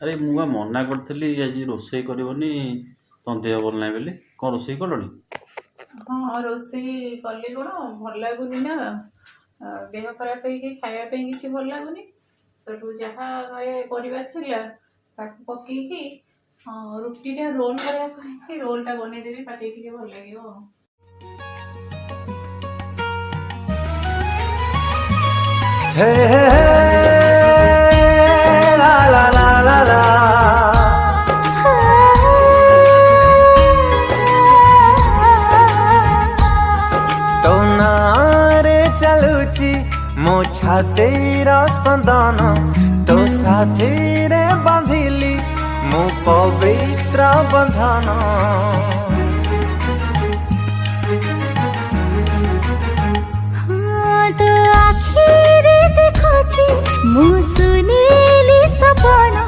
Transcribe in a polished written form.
अरे मुआ मना करथिली आज रोषेई करबनी तो देह भल ना बोली कौन रोषेई कलनी। हाँ रोषेई कली कौन भल लगुनि ना देह खराब खायापी किसी भल लगुनि सेठू जहाँ घरे परिवा थिला ताकू पकेकी रुटीटा रोल करा रोलटा बनईदेवी पाटे टे भल लगे। हे हे ला ला ला ला ला तो नारे चलुची मो छातीर स्पंदन तो साथी रे बांधिली मो पवित्र बंधन। तो आखिर देखुची मु सुनीली सपना